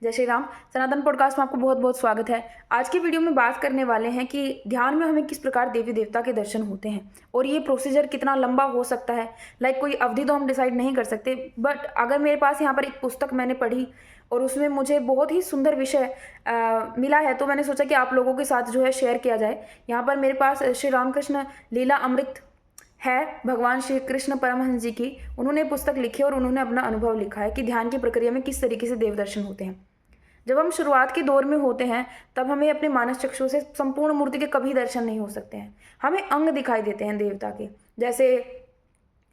जय श्री राम। सनातन पॉडकास्ट में आपको बहुत बहुत स्वागत है। आज की वीडियो में बात करने वाले हैं कि ध्यान में हमें किस प्रकार देवी देवता के दर्शन होते हैं और ये प्रोसीजर कितना लंबा हो सकता है। कोई अवधि तो हम डिसाइड नहीं कर सकते, बट अगर मेरे पास यहाँ पर एक पुस्तक मैंने पढ़ी और उसमें मुझे बहुत ही सुंदर विषय मिला है, तो मैंने सोचा कि आप लोगों के साथ जो है शेयर किया जाए। यहाँ पर मेरे पास श्री रामकृष्ण लीला अमृत है, भगवान श्री कृष्ण परमहंस जी की। उन्होंने पुस्तक लिखी और उन्होंने अपना अनुभव लिखा है कि ध्यान की प्रक्रिया में किस तरीके से देव दर्शन होते हैं। जब हम शुरुआत के दौर में होते हैं तब हमें अपने मानस चक्षु से संपूर्ण मूर्ति के कभी दर्शन नहीं हो सकते हैं। हमें अंग दिखाई देते हैं देवता के। जैसे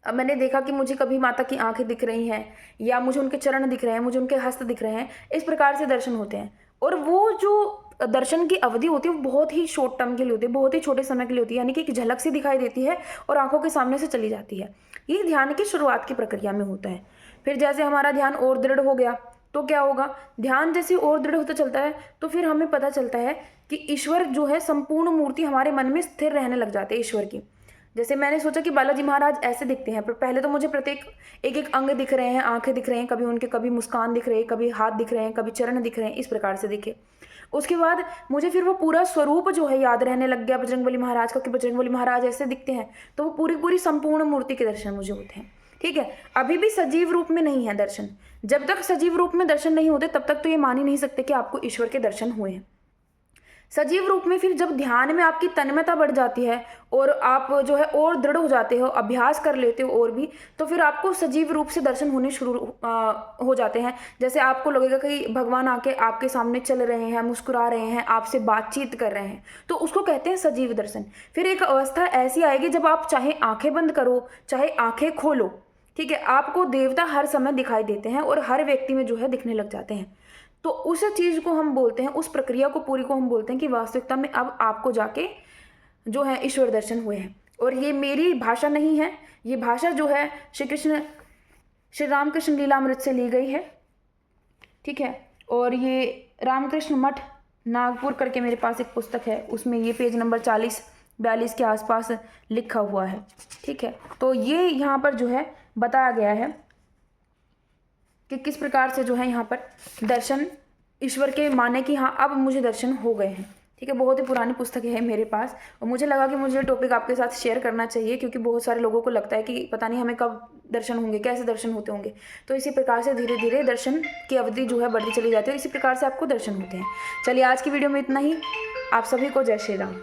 अब मैंने देखा कि मुझे कभी माता की आंखें दिख रही हैं, या मुझे उनके चरण दिख रहे हैं, मुझे उनके हस्त दिख रहे हैं। इस प्रकार से दर्शन होते हैं। और वो जो दर्शन की अवधि होती है वो बहुत ही शॉर्ट टर्म के लिए होती है, बहुत ही छोटे समय के लिए होती है, यानी कि एक झलक सी दिखाई देती है और आंखों के सामने से चली जाती है। ये ध्यान की शुरुआत की प्रक्रिया में होता है। फिर जैसे हमारा ध्यान और दृढ़ हो गया तो क्या होगा, ध्यान जैसे और दृढ़ होता चलता है तो फिर हमें पता चलता है कि ईश्वर जो है संपूर्ण मूर्ति हमारे मन में स्थिर रहने लग जाते हैं ईश्वर की। जैसे मैंने सोचा कि बालाजी महाराज ऐसे दिखते हैं, पर पहले तो मुझे प्रत्येक एक एक अंग दिख रहे हैं, आंखें दिख रहे हैं, कभी उनके कभी मुस्कान दिख रहे हैं, कभी हाथ दिख रहे हैं, कभी चरण दिख रहे हैं, इस प्रकार से दिखे। उसके बाद मुझे फिर वो पूरा स्वरूप जो है याद रहने लग गया बजरंगबली महाराज का, कि बजरंगबली महाराज ऐसे दिखते हैं। तो वो पूरी पूरी संपूर्ण मूर्ति के दर्शन मुझे होते हैं। ठीक है, अभी भी सजीव रूप में नहीं है दर्शन। जब तक सजीव रूप में दर्शन नहीं होते तब तक तो ये मान ही नहीं सकते कि आपको ईश्वर के दर्शन हुए हैं। सजीव रूप में फिर जब ध्यान में आपकी तन्मयता बढ़ जाती है और आप जो है और दृढ़ हो जाते हो, अभ्यास कर लेते हो और भी, तो फिर आपको सजीव रूप से दर्शन होने शुरू हो जाते हैं। जैसे आपको लगेगा कि भगवान आके आपके सामने चल रहे हैं, मुस्कुरा रहे हैं, आपसे बातचीत कर रहे हैं, तो उसको कहते हैं सजीव दर्शन। फिर एक अवस्था ऐसी आएगी जब आप चाहे आंखें बंद करो चाहे आंखें खोलो, ठीक है, आपको देवता हर समय दिखाई देते हैं और हर व्यक्ति में जो है दिखने लग जाते हैं। तो उस चीज को हम बोलते हैं, उस प्रक्रिया को पूरी को हम बोलते हैं कि वास्तविकता में अब आपको जाके जो है ईश्वर दर्शन हुए हैं। और ये मेरी भाषा नहीं है, ये भाषा जो है श्री रामकृष्ण लीलामृत से ली गई है। ठीक है, और ये रामकृष्ण मठ नागपुर करके मेरे पास एक पुस्तक है, उसमें ये पेज नंबर 40-42 के आसपास लिखा हुआ है। ठीक है, तो ये यहाँ पर जो है बताया गया है कि किस प्रकार से जो है यहाँ पर दर्शन ईश्वर के माने कि हाँ अब मुझे दर्शन हो गए हैं। ठीक है, बहुत ही पुरानी पुस्तक है मेरे पास और मुझे लगा कि मुझे टॉपिक आपके साथ शेयर करना चाहिए, क्योंकि बहुत सारे लोगों को लगता है कि पता नहीं हमें कब दर्शन होंगे, कैसे दर्शन होते होंगे। तो इसी प्रकार से धीरे धीरे दर्शन की अवधि जो है बढ़ती चली जाती है, इसी प्रकार से आपको दर्शन होते हैं। चलिए आज की वीडियो में इतना ही। आप सभी को जय श्री राम।